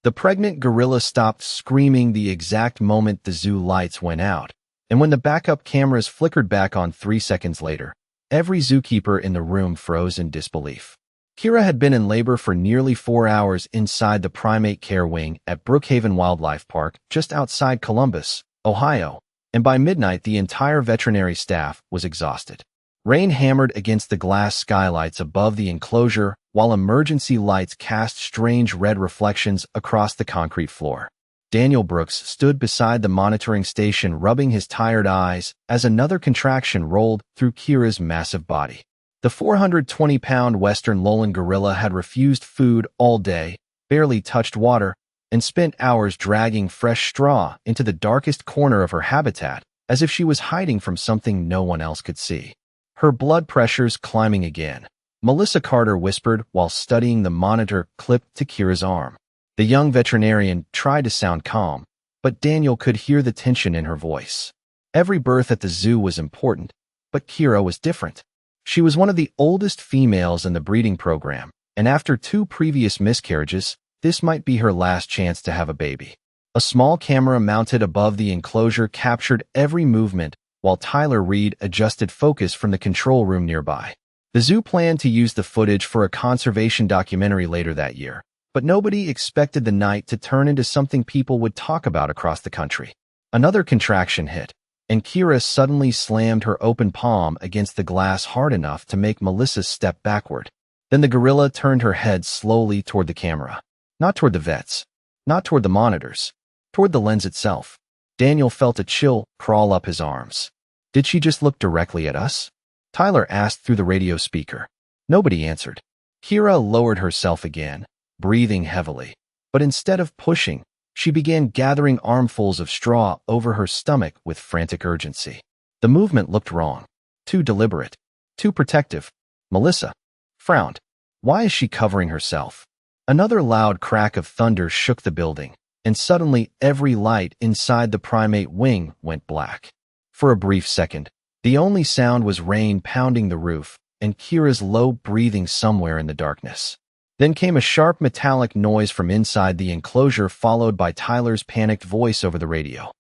The pregnant gorilla stopped screaming the exact moment the zoo lights went out, and when the backup cameras flickered back on 3 seconds later, every zookeeper in the room froze in disbelief. Kira had been in labor for nearly 4 hours inside the primate care wing at Brookhaven Wildlife Park just outside Columbus, Ohio, and by midnight the entire veterinary staff was exhausted. Rain hammered against the glass skylights above the enclosure, while emergency lights cast strange red reflections across the concrete floor. Daniel Brooks stood beside the monitoring station rubbing his tired eyes as another contraction rolled through Kira's massive body. The 420-pound Western Lowland gorilla had refused food all day, barely touched water, and spent hours dragging fresh straw into the darkest corner of her habitat, as if she was hiding from something no one else could see. Her blood pressures climbing again, Melissa Carter whispered while studying the monitor clipped to Kira's arm. The young veterinarian tried to sound calm, but Daniel could hear the tension in her voice. Every birth at the zoo was important, but Kira was different. She was one of the oldest females in the breeding program, and after 2 previous miscarriages, this might be her last chance to have a baby. A small camera mounted above the enclosure captured every movement, while Tyler Reed adjusted focus from the control room nearby. The zoo planned to use the footage for a conservation documentary later that year, but nobody expected the night to turn into something people would talk about across the country. Another contraction hit, and Kira suddenly slammed her open palm against the glass hard enough to make Melissa step backward. Then the gorilla turned her head slowly toward the camera. Not toward the vets, not toward the monitors, toward the lens itself. Daniel felt a chill crawl up his arms. Did she just look directly at us? Tyler asked through the radio speaker. Nobody answered. Kira lowered herself again, breathing heavily. But instead of pushing, she began gathering armfuls of straw over her stomach with frantic urgency. The movement looked wrong. Too deliberate. Too protective. Melissa frowned. Why is she covering herself? Another loud crack of thunder shook the building, and suddenly every light inside the primate wing went black. For a brief second, the only sound was rain pounding the roof and Kira's low breathing somewhere in the darkness. Then came a sharp metallic noise from inside the enclosure, followed by Tyler's panicked voice over the radio.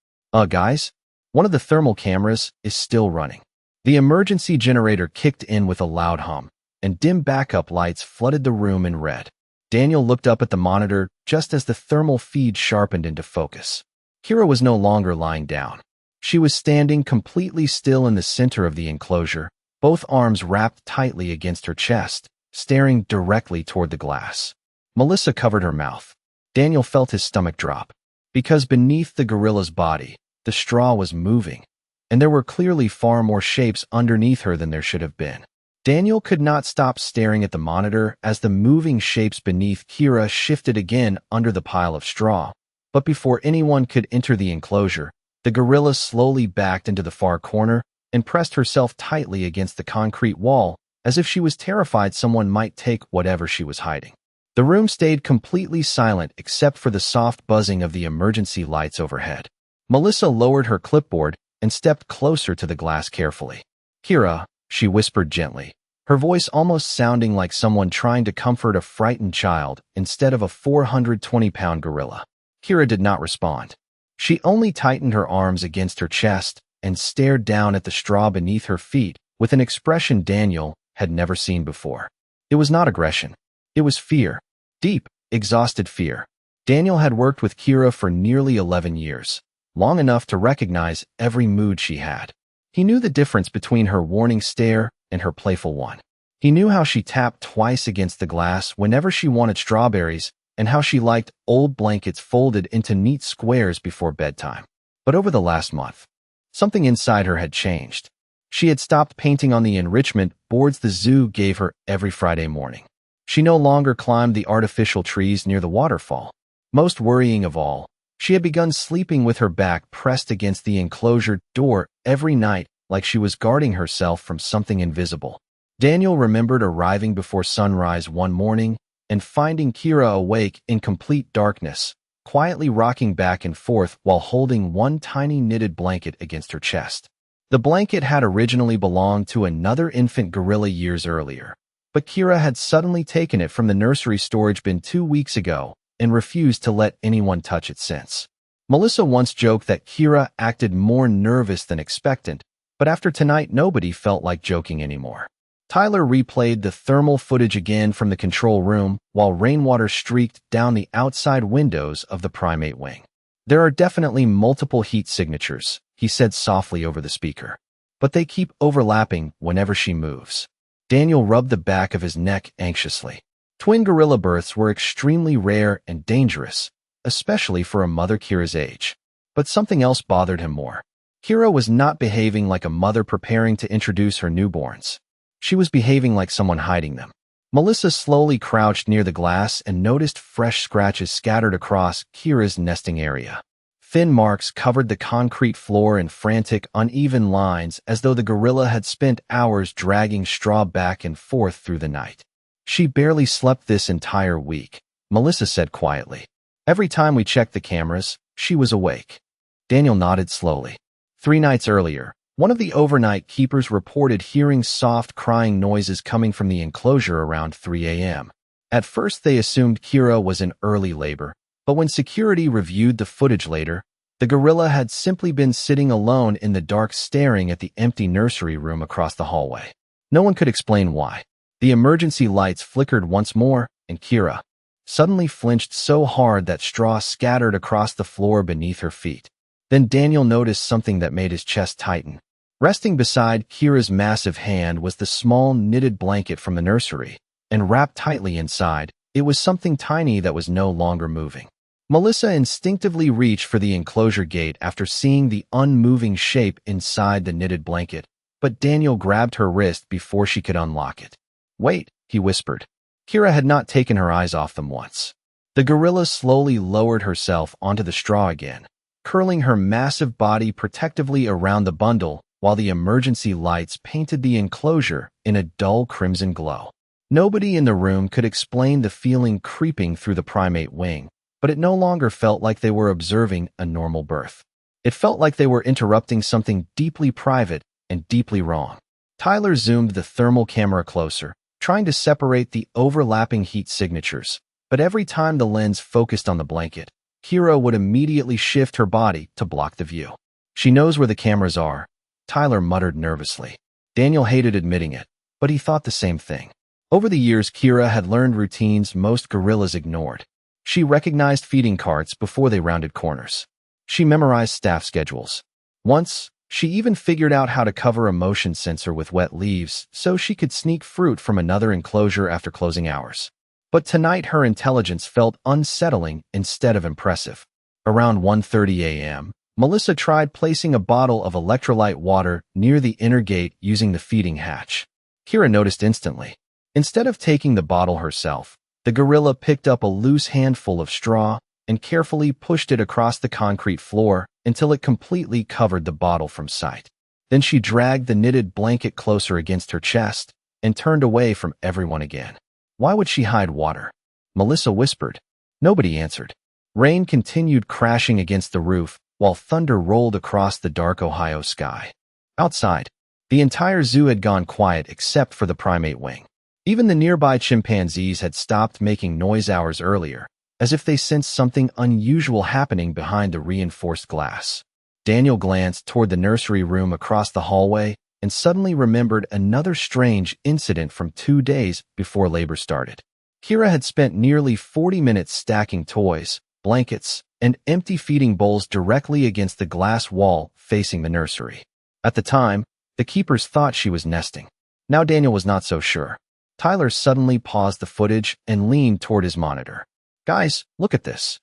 Guys, one of the thermal cameras is still running." The emergency generator kicked in with a loud hum, and dim backup lights flooded the room in red. Daniel looked up at the monitor just as the thermal feed sharpened into focus. Kira was no longer lying down. She was standing completely still in the center of the enclosure, both arms wrapped tightly against her chest, staring directly toward the glass. Melissa covered her mouth. Daniel felt his stomach drop, because beneath the gorilla's body, the straw was moving, and there were clearly far more shapes underneath her than there should have been. Daniel could not stop staring at the monitor as the moving shapes beneath Kira shifted again under the pile of straw. But before anyone could enter the enclosure, the gorilla slowly backed into the far corner and pressed herself tightly against the concrete wall, as if she was terrified someone might take whatever she was hiding. The room stayed completely silent except for the soft buzzing of the emergency lights overhead. Melissa lowered her clipboard and stepped closer to the glass carefully. "Kira," she whispered gently, her voice almost sounding like someone trying to comfort a frightened child instead of a 420-pound gorilla. Kira did not respond. She only tightened her arms against her chest and stared down at the straw beneath her feet with an expression Daniel had never seen before. It was not aggression. It was fear. Deep, exhausted fear. Daniel had worked with Kira for nearly 11 years, long enough to recognize every mood she had. He knew the difference between her warning stare and her playful one. He knew how she tapped twice against the glass whenever she wanted strawberries and how she liked old blankets folded into neat squares before bedtime. But over the last month, something inside her had changed. She had stopped painting on the enrichment boards the zoo gave her every Friday morning. She no longer climbed the artificial trees near the waterfall. Most worrying of all, she had begun sleeping with her back pressed against the enclosure door every night, like she was guarding herself from something invisible. Daniel remembered arriving before sunrise one morning and finding Kira awake in complete darkness, quietly rocking back and forth while holding one tiny knitted blanket against her chest. The blanket had originally belonged to another infant gorilla years earlier, but Kira had suddenly taken it from the nursery storage bin 2 weeks ago and refused to let anyone touch it since. Melissa once joked that Kira acted more nervous than expectant, but after tonight nobody felt like joking anymore. Tyler replayed the thermal footage again from the control room while rainwater streaked down the outside windows of the primate wing. "There are definitely multiple heat signatures," he said softly over the speaker. "But they keep overlapping whenever she moves." Daniel rubbed the back of his neck anxiously. Twin gorilla births were extremely rare and dangerous, especially for a mother Kira's age. But something else bothered him more. Kira was not behaving like a mother preparing to introduce her newborns. She was behaving like someone hiding them. Melissa slowly crouched near the glass and noticed fresh scratches scattered across Kira's nesting area. Thin marks covered the concrete floor in frantic, uneven lines as though the gorilla had spent hours dragging straw back and forth through the night. "She barely slept this entire week," Melissa said quietly. "Every time we checked the cameras, she was awake." Daniel nodded slowly. 3 nights earlier, one of the overnight keepers reported hearing soft crying noises coming from the enclosure around 3 a.m. At first they assumed Kira was in early labor, but when security reviewed the footage later, the gorilla had simply been sitting alone in the dark staring at the empty nursery room across the hallway. No one could explain why. The emergency lights flickered once more, and Kira suddenly flinched so hard that straw scattered across the floor beneath her feet. Then Daniel noticed something that made his chest tighten. Resting beside Kira's massive hand was the small knitted blanket from the nursery, and wrapped tightly inside, it was something tiny that was no longer moving. Melissa instinctively reached for the enclosure gate after seeing the unmoving shape inside the knitted blanket, but Daniel grabbed her wrist before she could unlock it. "Wait," he whispered. Kira had not taken her eyes off them once. The gorilla slowly lowered herself onto the straw again, curling her massive body protectively around the bundle while the emergency lights painted the enclosure in a dull crimson glow. Nobody in the room could explain the feeling creeping through the primate wing, but it no longer felt like they were observing a normal birth. It felt like they were interrupting something deeply private and deeply wrong. Tyler zoomed the thermal camera closer, trying to separate the overlapping heat signatures, but every time the lens focused on the blanket, Kira would immediately shift her body to block the view. "She knows where the cameras are," Tyler muttered nervously. Daniel hated admitting it, but he thought the same thing. Over the years, Kira had learned routines most gorillas ignored. She recognized feeding carts before they rounded corners. She memorized staff schedules. Once, she even figured out how to cover a motion sensor with wet leaves so she could sneak fruit from another enclosure after closing hours. But tonight her intelligence felt unsettling instead of impressive. Around 1:30 a.m., Melissa tried placing a bottle of electrolyte water near the inner gate using the feeding hatch. Kira noticed instantly. Instead of taking the bottle herself, the gorilla picked up a loose handful of straw and carefully pushed it across the concrete floor until it completely covered the bottle from sight. Then she dragged the knitted blanket closer against her chest and turned away from everyone again. "Why would she hide water?" Melissa whispered. Nobody answered. Rain continued crashing against the roof while thunder rolled across the dark Ohio sky. Outside, the entire zoo had gone quiet except for the primate wing. Even the nearby chimpanzees had stopped making noise hours earlier, as if they sensed something unusual happening behind the reinforced glass. Daniel glanced toward the nursery room across the hallway and suddenly remembered another strange incident from 2 days before labor started. Kira had spent nearly 40 minutes stacking toys, blankets, and empty feeding bowls directly against the glass wall facing the nursery. At the time, the keepers thought she was nesting. Now Daniel was not so sure. Tyler suddenly paused the footage and leaned toward his monitor. "Guys, look at this."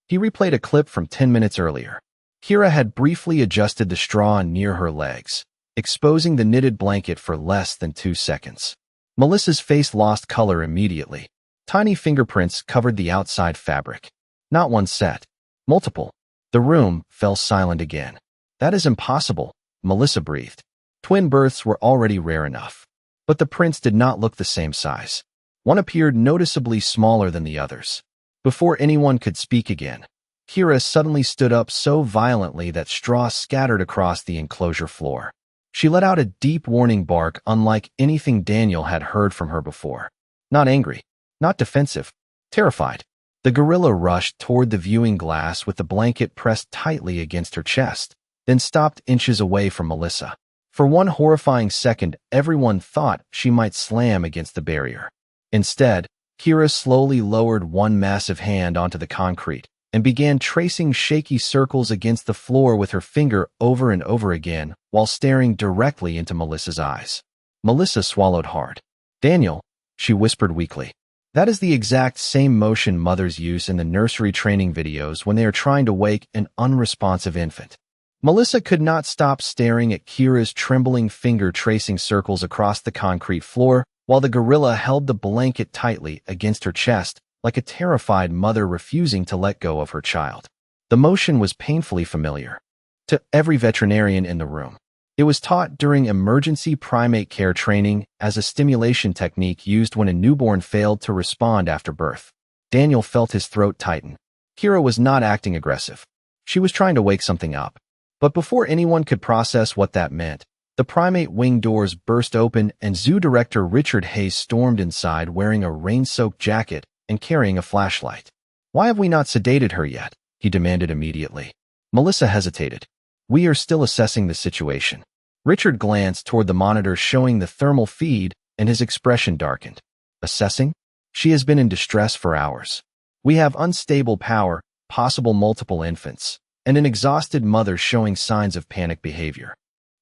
He replayed a clip from 10 minutes earlier. Kira had briefly adjusted the straw near her legs, exposing the knitted blanket for less than 2 seconds. Melissa's face lost color immediately. Tiny fingerprints covered the outside fabric. Not one set. Multiple. The room fell silent again. "That is impossible," Melissa breathed. Twin births were already rare enough. But the prints did not look the same size. One appeared noticeably smaller than the others. Before anyone could speak again, Kira suddenly stood up so violently that straw scattered across the enclosure floor. She let out a deep warning bark unlike anything Daniel had heard from her before. Not angry, not defensive, terrified. The gorilla rushed toward the viewing glass with the blanket pressed tightly against her chest, then stopped inches away from Melissa. For one horrifying second, everyone thought she might slam against the barrier. Instead, Kira slowly lowered one massive hand onto the concrete and began tracing shaky circles against the floor with her finger over and over again while staring directly into Melissa's eyes. Melissa swallowed hard. "Daniel," she whispered weakly. "That is the exact same motion mothers use in the nursery training videos when they are trying to wake an unresponsive infant." Melissa could not stop staring at Kira's trembling finger tracing circles across the concrete floor while the gorilla held the blanket tightly against her chest like a terrified mother refusing to let go of her child. The motion was painfully familiar to every veterinarian in the room. It was taught during emergency primate care training as a stimulation technique used when a newborn failed to respond after birth. Daniel felt his throat tighten. Kira was not acting aggressive. She was trying to wake something up. But before anyone could process what that meant, the primate wing doors burst open and Zoo Director Richard Hayes stormed inside wearing a rain-soaked jacket and carrying a flashlight. "Why have we not sedated her yet?" he demanded immediately. Melissa hesitated. "We are still assessing the situation." Richard glanced toward the monitor showing the thermal feed and his expression darkened. "Assessing? She has been in distress for hours. We have unstable power, possible multiple infants, and an exhausted mother showing signs of panic behavior."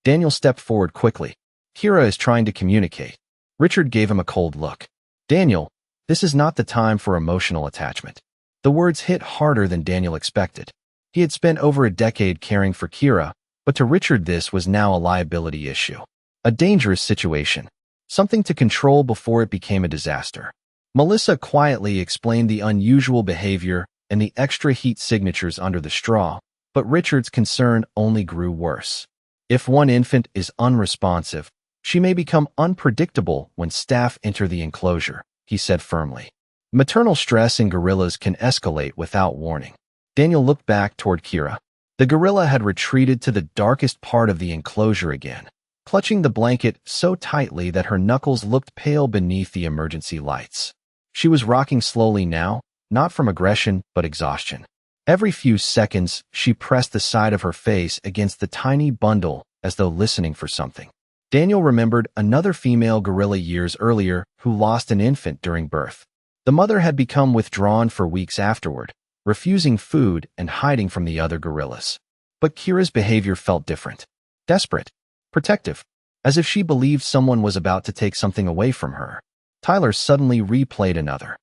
Daniel stepped forward quickly. "Kira is trying to communicate." Richard gave him a cold look. "Daniel, this is not the time for emotional attachment." The words hit harder than Daniel expected. He had spent over a decade caring for Kira, but to Richard this was now a liability issue. A dangerous situation. Something to control before it became a disaster. Melissa quietly explained the unusual behavior and the extra heat signatures under the straw, but Richard's concern only grew worse. If one infant is unresponsive, she may become unpredictable when staff enter the enclosure, he said firmly. Maternal stress in gorillas can escalate without warning. Daniel looked back toward Kira. The gorilla had retreated to the darkest part of the enclosure again, clutching the blanket so tightly that her knuckles looked pale beneath the emergency lights. She was rocking slowly now, not from aggression but exhaustion. Every few seconds, she pressed the side of her face against the tiny bundle as though listening for something. Daniel remembered another female gorilla years earlier who lost an infant during birth. The mother had become withdrawn for weeks afterward, refusing food and hiding from the other gorillas. But Kira's behavior felt different. Desperate. Protective. As if she believed someone was about to take something away from her. Tyler suddenly replayed another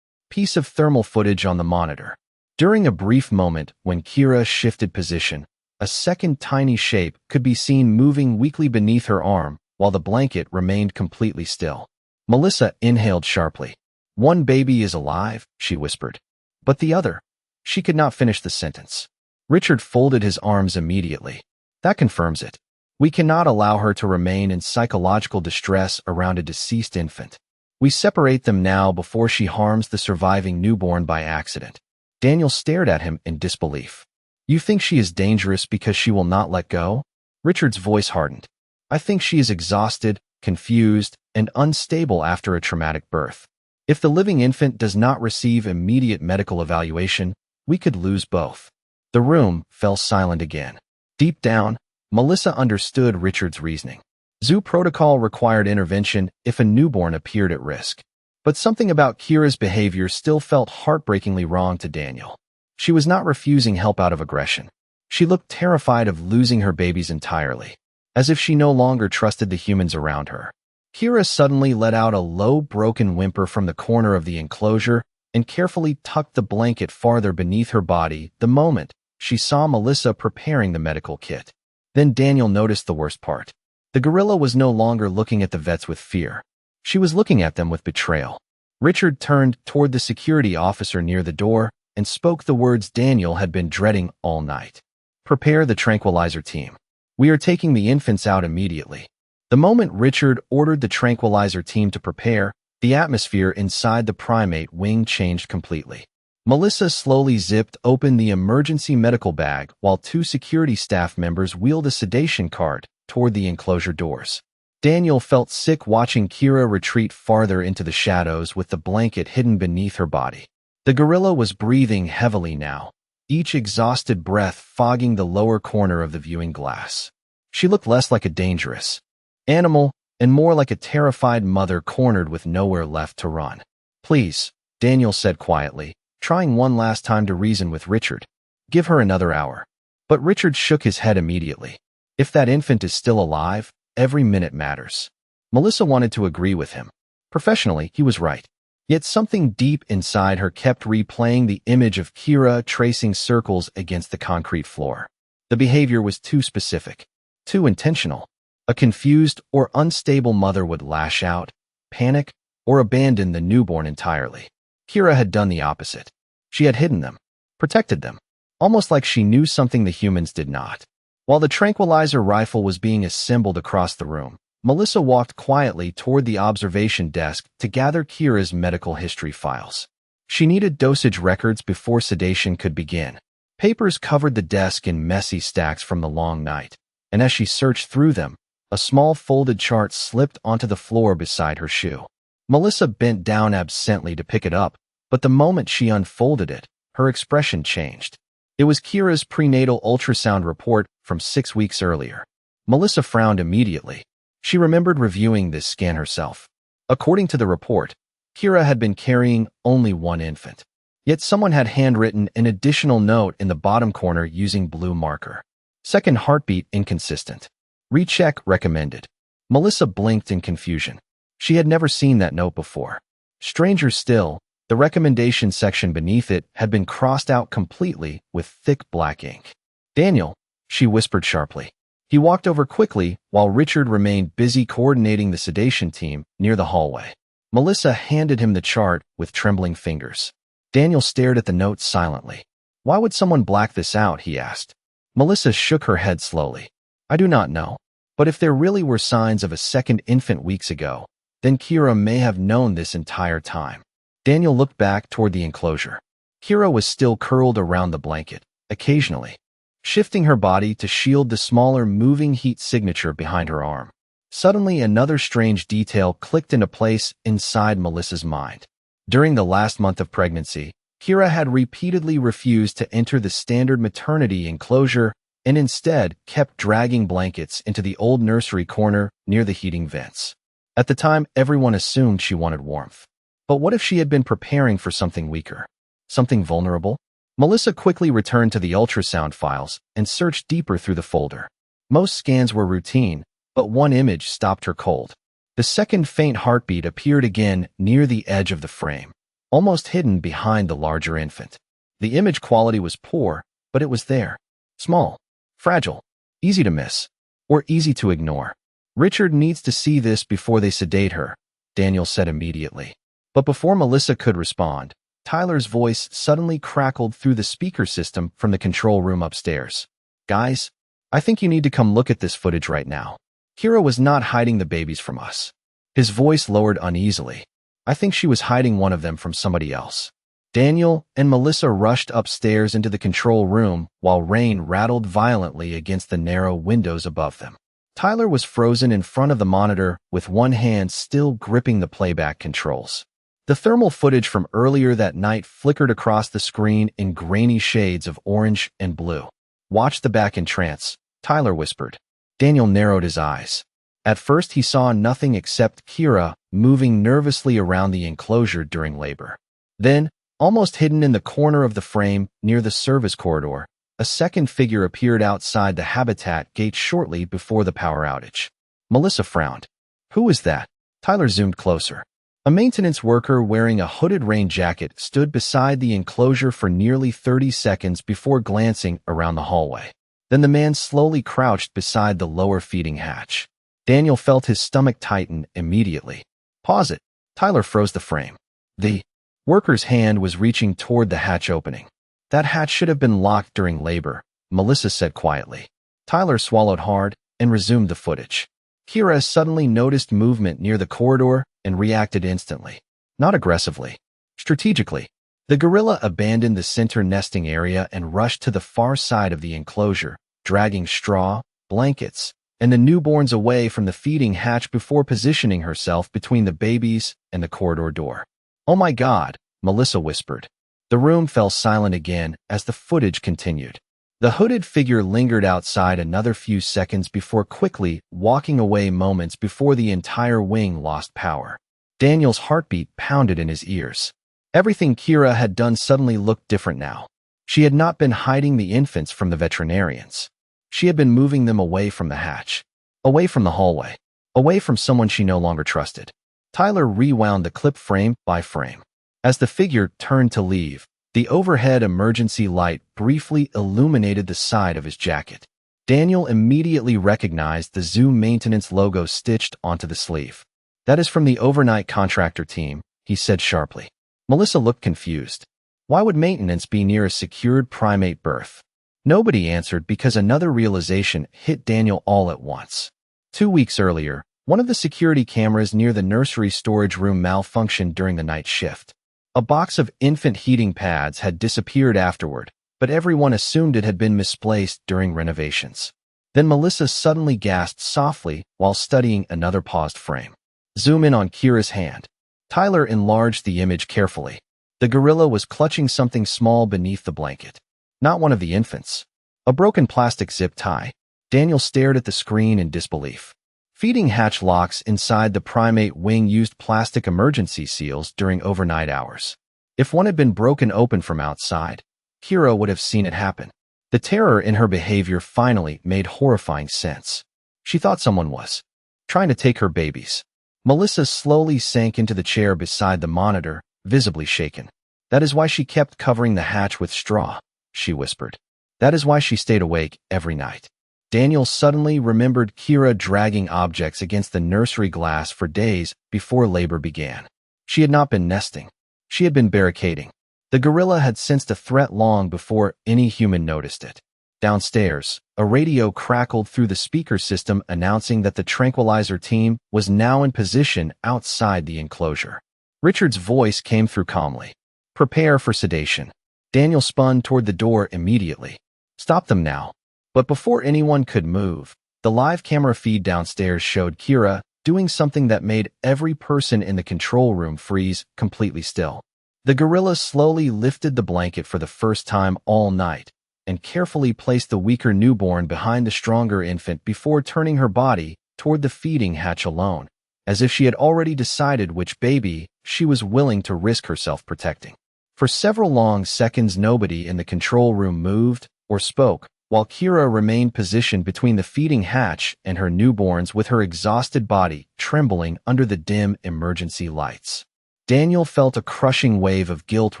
piece of thermal footage on the monitor. During a brief moment when Kira shifted position, a second tiny shape could be seen moving weakly beneath her arm while the blanket remained completely still. Melissa inhaled sharply. "One baby is alive," she whispered. "But the other?" She could not finish the sentence. Richard folded his arms immediately. "That confirms it. We cannot allow her to remain in psychological distress around a deceased infant. We separate them now before she harms the surviving newborn by accident." Daniel stared at him in disbelief. "You think she is dangerous because she will not let go?" Richard's voice hardened. "I think she is exhausted, confused, and unstable after a traumatic birth. If the living infant does not receive immediate medical evaluation, we could lose both." The room fell silent again. Deep down, Melissa understood Richard's reasoning. Zoo protocol required intervention if a newborn appeared at risk. But something about Kira's behavior still felt heartbreakingly wrong to Daniel. She was not refusing help out of aggression. She looked terrified of losing her babies entirely, as if she no longer trusted the humans around her. Kira suddenly let out a low, broken whimper from the corner of the enclosure and carefully tucked the blanket farther beneath her body the moment she saw Melissa preparing the medical kit. Then Daniel noticed the worst part. The gorilla was no longer looking at the vets with fear. She was looking at them with betrayal. Richard turned toward the security officer near the door and spoke the words Daniel had been dreading all night. "Prepare the tranquilizer team. We are taking the infants out immediately." The moment Richard ordered the tranquilizer team to prepare, the atmosphere inside the primate wing changed completely. Melissa slowly zipped open the emergency medical bag while two security staff members wheeled a sedation cart toward the enclosure doors. Daniel felt sick watching Kira retreat farther into the shadows with the blanket hidden beneath her body. The gorilla was breathing heavily now, each exhausted breath fogging the lower corner of the viewing glass. She looked less like a dangerous animal and more like a terrified mother cornered with nowhere left to run. "Please," Daniel said quietly, trying one last time to reason with Richard. "Give her another hour." But Richard shook his head immediately. "If that infant is still alive, every minute matters." Melissa wanted to agree with him. Professionally, he was right. Yet something deep inside her kept replaying the image of Kira tracing circles against the concrete floor. The behavior was too specific, too intentional. A confused or unstable mother would lash out, panic, or abandon the newborn entirely. Kira had done the opposite. She had hidden them, protected them, almost like she knew something the humans did not. While the tranquilizer rifle was being assembled across the room, Melissa walked quietly toward the observation desk to gather Kira's medical history files. She needed dosage records before sedation could begin. Papers covered the desk in messy stacks from the long night, and as she searched through them, a small folded chart slipped onto the floor beside her shoe. Melissa bent down absently to pick it up, but the moment she unfolded it, her expression changed. It was Kira's prenatal ultrasound report from 6 weeks earlier. Melissa frowned immediately. She remembered reviewing this scan herself. According to the report, Kira had been carrying only one infant. Yet someone had handwritten an additional note in the bottom corner using blue marker. "Second heartbeat inconsistent. Recheck recommended." Melissa blinked in confusion. She had never seen that note before. Stranger still, the recommendation section beneath it had been crossed out completely with thick black ink. "Daniel," she whispered sharply. He walked over quickly while Richard remained busy coordinating the sedation team near the hallway. Melissa handed him the chart with trembling fingers. Daniel stared at the note silently. "Why would someone black this out?" he asked. Melissa shook her head slowly. "I do not know. But if there really were signs of a second infant weeks ago, then Kira may have known this entire time." Daniel looked back toward the enclosure. Kira was still curled around the blanket, occasionally shifting her body to shield the smaller moving heat signature behind her arm. Suddenly, another strange detail clicked into place inside Melissa's mind. During the last month of pregnancy, Kira had repeatedly refused to enter the standard maternity enclosure and instead kept dragging blankets into the old nursery corner near the heating vents. At the time, everyone assumed she wanted warmth. But what if she had been preparing for something weaker? Something vulnerable? Melissa quickly returned to the ultrasound files and searched deeper through the folder. Most scans were routine, but one image stopped her cold. The second faint heartbeat appeared again near the edge of the frame, almost hidden behind the larger infant. The image quality was poor, but it was there. Small, fragile, easy to miss, or easy to ignore. "Richard needs to see this before they sedate her," Daniel said immediately. But before Melissa could respond, Tyler's voice suddenly crackled through the speaker system from the control room upstairs. "Guys, I think you need to come look at this footage right now. Kira was not hiding the babies from us." His voice lowered uneasily. "I think she was hiding one of them from somebody else." Daniel and Melissa rushed upstairs into the control room while rain rattled violently against the narrow windows above them. Tyler was frozen in front of the monitor with one hand still gripping the playback controls. The thermal footage from earlier that night flickered across the screen in grainy shades of orange and blue. "Watch the back in trance," Tyler whispered. Daniel narrowed his eyes. At first he saw nothing except Kira moving nervously around the enclosure during labor. Then, almost hidden in the corner of the frame near the service corridor, a second figure appeared outside the habitat gate shortly before the power outage. Melissa frowned. "Who was that?" Tyler zoomed closer. A maintenance worker wearing a hooded rain jacket stood beside the enclosure for nearly 30 seconds before glancing around the hallway. Then the man slowly crouched beside the lower feeding hatch. Daniel felt his stomach tighten immediately. "Pause it." Tyler froze the frame. The worker's hand was reaching toward the hatch opening. "That hatch should have been locked during labor," Melissa said quietly. Tyler swallowed hard and resumed the footage. Kira suddenly noticed movement near the corridor and reacted instantly. Not aggressively, strategically. The gorilla abandoned the center nesting area and rushed to the far side of the enclosure, dragging straw, blankets, and the newborns away from the feeding hatch before positioning herself between the babies and the corridor door. "Oh my God," Melissa whispered. The room fell silent again as the footage continued. The hooded figure lingered outside another few seconds before quickly walking away moments before the entire wing lost power. Daniel's heartbeat pounded in his ears. Everything Kira had done suddenly looked different now. She had not been hiding the infants from the veterinarians. She had been moving them away from the hatch, away from the hallway, away from someone she no longer trusted. Tyler rewound the clip frame by frame. As the figure turned to leave, the overhead emergency light briefly illuminated the side of his jacket. Daniel immediately recognized the zoo maintenance logo stitched onto the sleeve. "That is from the overnight contractor team," he said sharply. Melissa looked confused. Why would maintenance be near a secured primate berth? Nobody answered because another realization hit Daniel all at once. 2 weeks earlier, one of the security cameras near the nursery storage room malfunctioned during the night shift. A box of infant heating pads had disappeared afterward, but everyone assumed it had been misplaced during renovations. Then Melissa suddenly gasped softly while studying another paused frame. Zoom in on Kira's hand. Tyler enlarged the image carefully. The gorilla was clutching something small beneath the blanket. Not one of the infants. A broken plastic zip tie. Daniel stared at the screen in disbelief. Feeding hatch locks inside the primate wing used plastic emergency seals during overnight hours. If one had been broken open from outside, Kira would have seen it happen. The terror in her behavior finally made horrifying sense. She thought someone was trying to take her babies. Melissa slowly sank into the chair beside the monitor, visibly shaken. "That is why she kept covering the hatch with straw," she whispered. "That is why she stayed awake every night." Daniel suddenly remembered Kira dragging objects against the nursery glass for days before labor began. She had not been nesting. She had been barricading. The gorilla had sensed a threat long before any human noticed it. Downstairs, a radio crackled through the speaker system announcing that the tranquilizer team was now in position outside the enclosure. Richard's voice came through calmly. "Prepare for sedation." Daniel spun toward the door immediately. "Stop them now." But before anyone could move, the live camera feed downstairs showed Kira doing something that made every person in the control room freeze completely still. The gorilla slowly lifted the blanket for the first time all night and carefully placed the weaker newborn behind the stronger infant before turning her body toward the feeding hatch alone, as if she had already decided which baby she was willing to risk herself protecting. For several long seconds, nobody in the control room moved or spoke, while Kira remained positioned between the feeding hatch and her newborns with her exhausted body trembling under the dim emergency lights. Daniel felt a crushing wave of guilt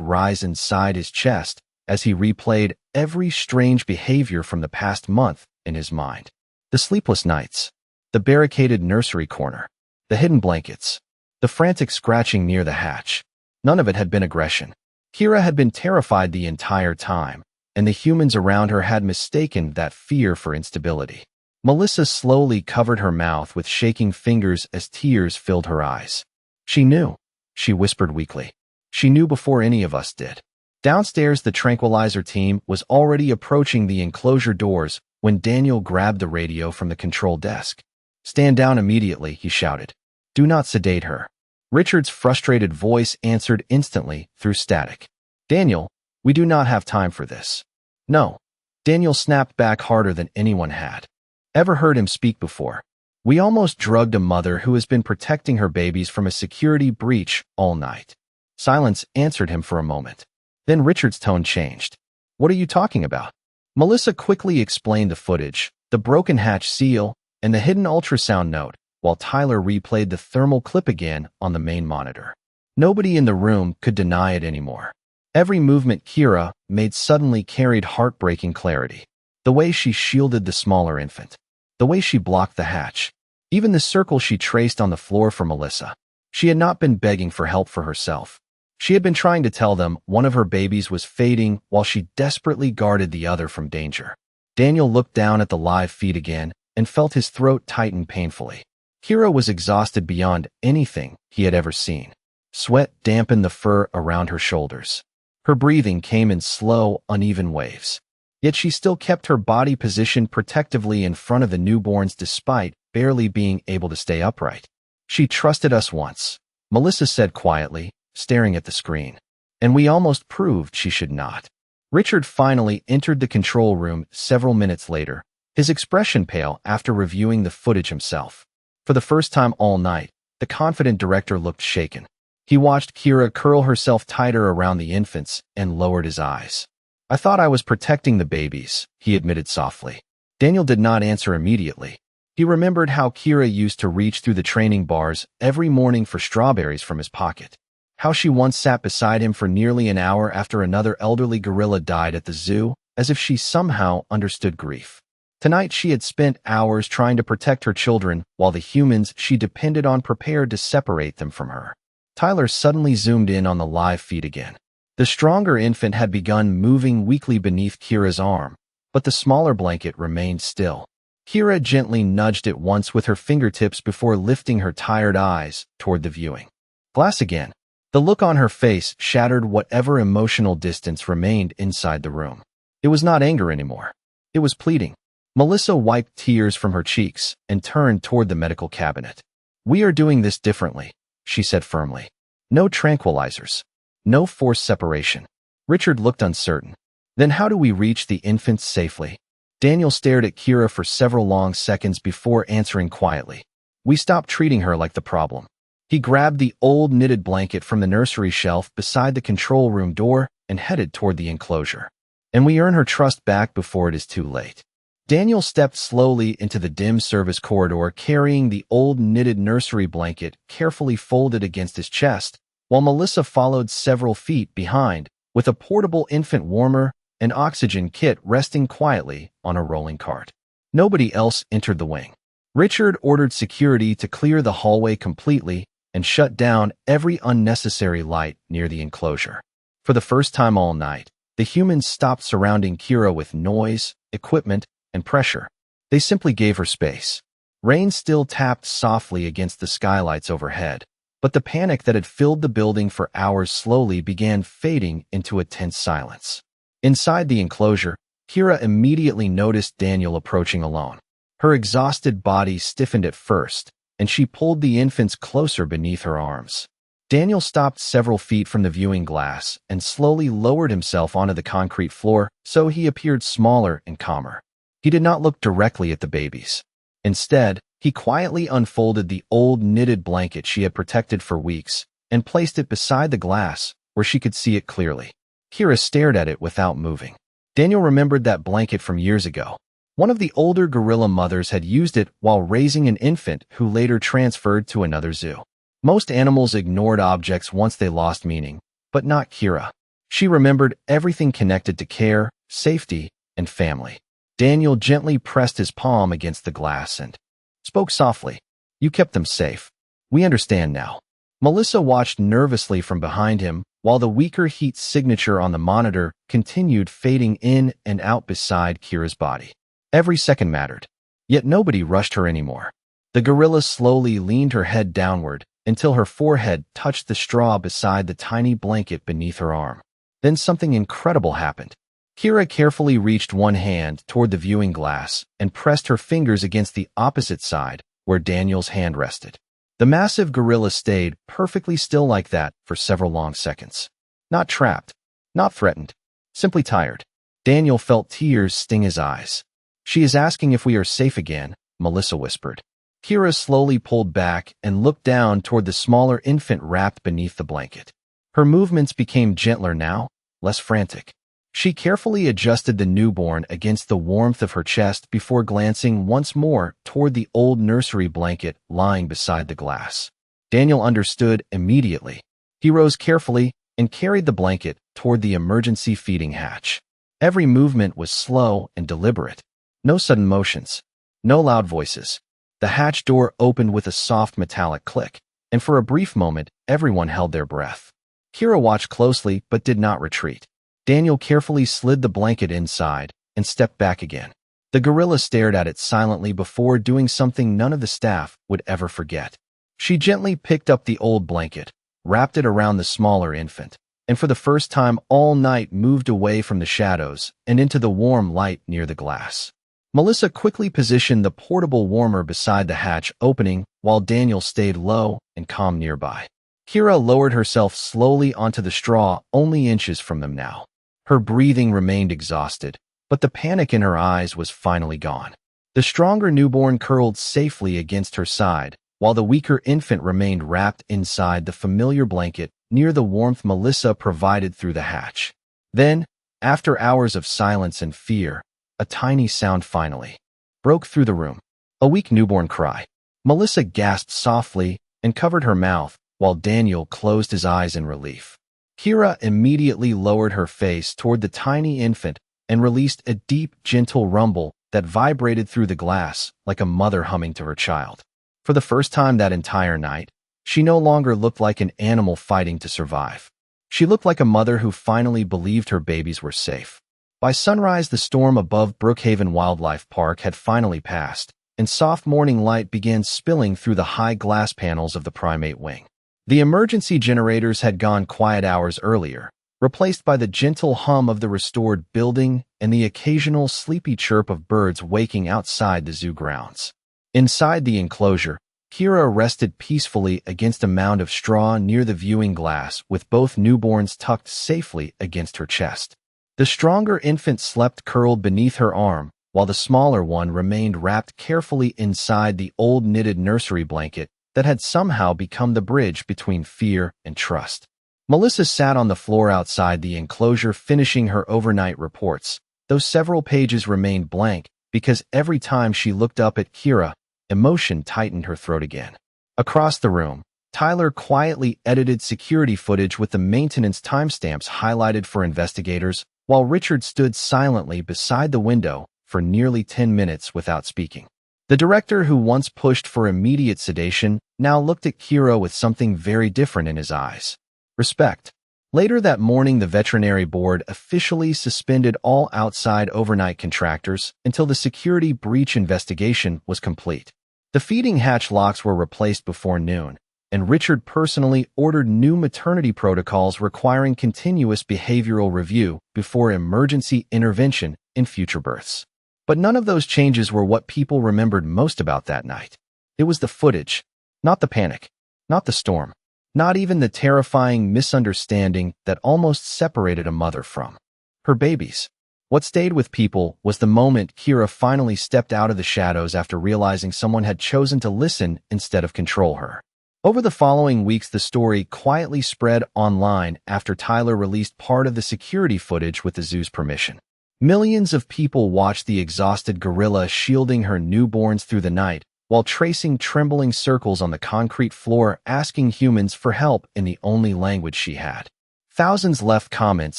rise inside his chest as he replayed every strange behavior from the past month in his mind. The sleepless nights, the barricaded nursery corner, the hidden blankets, the frantic scratching near the hatch. None of it had been aggression. Kira had been terrified the entire time, and the humans around her had mistaken that fear for instability. Melissa slowly covered her mouth with shaking fingers as tears filled her eyes. "She knew," she whispered weakly. "She knew before any of us did." Downstairs, the tranquilizer team was already approaching the enclosure doors when Daniel grabbed the radio from the control desk. "Stand down immediately," he shouted. "Do not sedate her." Richard's frustrated voice answered instantly through static. "Daniel, we do not have time for this." "No." Daniel snapped back harder than anyone had ever heard him speak before. "We almost drugged a mother who has been protecting her babies from a security breach all night." Silence answered him for a moment. Then Richard's tone changed. "What are you talking about?" Melissa quickly explained the footage, the broken hatch seal, and the hidden ultrasound note, while Tyler replayed the thermal clip again on the main monitor. Nobody in the room could deny it anymore. Every movement Kira made suddenly carried heartbreaking clarity. The way she shielded the smaller infant. The way she blocked the hatch. Even the circle she traced on the floor for Melissa. She had not been begging for help for herself. She had been trying to tell them one of her babies was fading while she desperately guarded the other from danger. Daniel looked down at the live feed again and felt his throat tighten painfully. Kira was exhausted beyond anything he had ever seen. Sweat dampened the fur around her shoulders. Her breathing came in slow, uneven waves. Yet she still kept her body positioned protectively in front of the newborns despite barely being able to stay upright. "She trusted us once," Melissa said quietly, staring at the screen. And we almost proved she should not. Richard finally entered the control room several minutes later, his expression pale after reviewing the footage himself. For the first time all night, the confident director looked shaken. He watched Kira curl herself tighter around the infants and lowered his eyes. "I thought I was protecting the babies," he admitted softly. Daniel did not answer immediately. He remembered how Kira used to reach through the training bars every morning for strawberries from his pocket. How she once sat beside him for nearly an hour after another elderly gorilla died at the zoo, as if she somehow understood grief. Tonight she had spent hours trying to protect her children while the humans she depended on prepared to separate them from her. Tyler suddenly zoomed in on the live feed again. The stronger infant had begun moving weakly beneath Kira's arm, but the smaller blanket remained still. Kira gently nudged it once with her fingertips before lifting her tired eyes toward the viewing glass again. The look on her face shattered whatever emotional distance remained inside the room. It was not anger anymore. It was pleading. Melissa wiped tears from her cheeks and turned toward the medical cabinet. "We are doing this differently," she said firmly. "No tranquilizers. No forced separation." Richard looked uncertain. "Then how do we reach the infants safely?" Daniel stared at Kira for several long seconds before answering quietly. "We stopped treating her like the problem." He grabbed the old knitted blanket from the nursery shelf beside the control room door and headed toward the enclosure. "And we earn her trust back before it is too late." Daniel stepped slowly into the dim service corridor carrying the old knitted nursery blanket carefully folded against his chest, while Melissa followed several feet behind with a portable infant warmer and oxygen kit resting quietly on a rolling cart. Nobody else entered the wing. Richard ordered security to clear the hallway completely and shut down every unnecessary light near the enclosure. For the first time all night, the humans stopped surrounding Kira with noise, equipment, and pressure. They simply gave her space. Rain still tapped softly against the skylights overhead, but the panic that had filled the building for hours slowly began fading into a tense silence. Inside the enclosure, Kira immediately noticed Daniel approaching alone. Her exhausted body stiffened at first, and she pulled the infants closer beneath her arms. Daniel stopped several feet from the viewing glass and slowly lowered himself onto the concrete floor so he appeared smaller and calmer. He did not look directly at the babies. Instead, he quietly unfolded the old knitted blanket she had protected for weeks and placed it beside the glass where she could see it clearly. Kira stared at it without moving. Daniel remembered that blanket from years ago. One of the older gorilla mothers had used it while raising an infant who later transferred to another zoo. Most animals ignored objects once they lost meaning, but not Kira. She remembered everything connected to care, safety, and family. Daniel gently pressed his palm against the glass and spoke softly. "You kept them safe. We understand now." Melissa watched nervously from behind him while the weaker heat signature on the monitor continued fading in and out beside Kira's body. Every second mattered, yet nobody rushed her anymore. The gorilla slowly leaned her head downward until her forehead touched the straw beside the tiny blanket beneath her arm. Then something incredible happened. Kira carefully reached one hand toward the viewing glass and pressed her fingers against the opposite side where Daniel's hand rested. The massive gorilla stayed perfectly still like that for several long seconds. Not trapped, not threatened, simply tired. Daniel felt tears sting his eyes. "She is asking if we are safe again," Melissa whispered. Kira slowly pulled back and looked down toward the smaller infant wrapped beneath the blanket. Her movements became gentler now, less frantic. She carefully adjusted the newborn against the warmth of her chest before glancing once more toward the old nursery blanket lying beside the glass. Daniel understood immediately. He rose carefully and carried the blanket toward the emergency feeding hatch. Every movement was slow and deliberate. No sudden motions. No loud voices. The hatch door opened with a soft metallic click, and for a brief moment, everyone held their breath. Kira watched closely but did not retreat. Daniel carefully slid the blanket inside and stepped back again. The gorilla stared at it silently before doing something none of the staff would ever forget. She gently picked up the old blanket, wrapped it around the smaller infant, and for the first time all night moved away from the shadows and into the warm light near the glass. Melissa quickly positioned the portable warmer beside the hatch opening while Daniel stayed low and calm nearby. Kira lowered herself slowly onto the straw, only inches from them now. Her breathing remained exhausted, but the panic in her eyes was finally gone. The stronger newborn curled safely against her side, while the weaker infant remained wrapped inside the familiar blanket near the warmth Melissa provided through the hatch. Then, after hours of silence and fear, a tiny sound finally broke through the room. A weak newborn cry. Melissa gasped softly and covered her mouth, while Daniel closed his eyes in relief. Kira immediately lowered her face toward the tiny infant and released a deep, gentle rumble that vibrated through the glass like a mother humming to her child. For the first time that entire night, she no longer looked like an animal fighting to survive. She looked like a mother who finally believed her babies were safe. By sunrise, the storm above Brookhaven Wildlife Park had finally passed, and soft morning light began spilling through the high glass panels of the primate wing. The emergency generators had gone quiet hours earlier, replaced by the gentle hum of the restored building and the occasional sleepy chirp of birds waking outside the zoo grounds. Inside the enclosure, Kira rested peacefully against a mound of straw near the viewing glass, with both newborns tucked safely against her chest. The stronger infant slept curled beneath her arm, while the smaller one remained wrapped carefully inside the old knitted nursery blanket that had somehow become the bridge between fear and trust. Melissa sat on the floor outside the enclosure finishing her overnight reports, though several pages remained blank because every time she looked up at Kira, emotion tightened her throat again. Across the room, Tyler quietly edited security footage with the maintenance timestamps highlighted for investigators, while Richard stood silently beside the window for nearly 10 minutes without speaking. The director, who once pushed for immediate sedation, now looked at Kira with something very different in his eyes. Respect. Later that morning, the veterinary board officially suspended all outside overnight contractors until the security breach investigation was complete. The feeding hatch locks were replaced before noon, and Richard personally ordered new maternity protocols requiring continuous behavioral review before emergency intervention in future births. But none of those changes were what people remembered most about that night. It was the footage, not the panic, not the storm, not even the terrifying misunderstanding that almost separated a mother from her babies. What stayed with people was the moment Kira finally stepped out of the shadows after realizing someone had chosen to listen instead of control her. Over the following weeks, the story quietly spread online after Tyler released part of the security footage with the zoo's permission. Millions of people watched the exhausted gorilla shielding her newborns through the night, while tracing trembling circles on the concrete floor, asking humans for help in the only language she had. Thousands left comments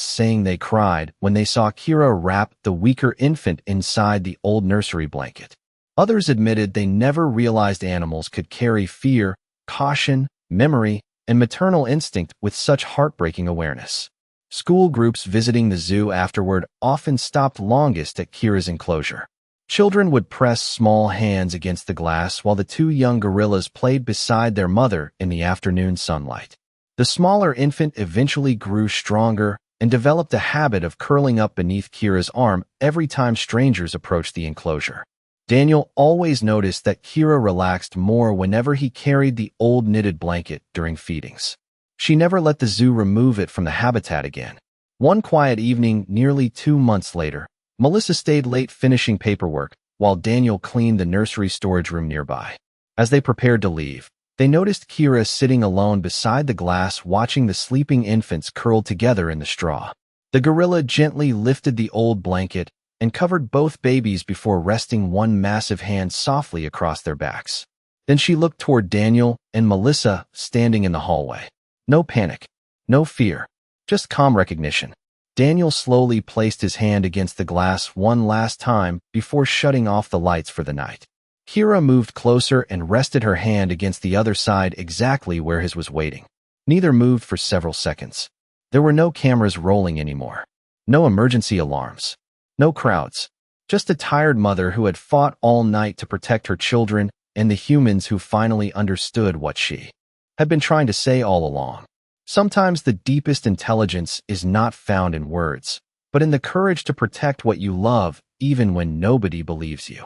saying they cried when they saw Kira wrap the weaker infant inside the old nursery blanket. Others admitted they never realized animals could carry fear, caution, memory, and maternal instinct with such heartbreaking awareness. School groups visiting the zoo afterward often stopped longest at Kira's enclosure. Children would press small hands against the glass while the two young gorillas played beside their mother in the afternoon sunlight. The smaller infant eventually grew stronger and developed a habit of curling up beneath Kira's arm every time strangers approached the enclosure. Daniel always noticed that Kira relaxed more whenever he carried the old knitted blanket during feedings. She never let the zoo remove it from the habitat again. One quiet evening, nearly 2 months later, Melissa stayed late finishing paperwork while Daniel cleaned the nursery storage room nearby. As they prepared to leave, they noticed Kira sitting alone beside the glass watching the sleeping infants curled together in the straw. The gorilla gently lifted the old blanket and covered both babies before resting one massive hand softly across their backs. Then she looked toward Daniel and Melissa standing in the hallway. No panic, no fear, just calm recognition. Daniel slowly placed his hand against the glass one last time before shutting off the lights for the night. Kira moved closer and rested her hand against the other side exactly where his was waiting. Neither moved for several seconds. There were no cameras rolling anymore. No emergency alarms. No crowds. Just a tired mother who had fought all night to protect her children and the humans who finally understood what she had been trying to say all along. Sometimes the deepest intelligence is not found in words, but in the courage to protect what you love even when nobody believes you.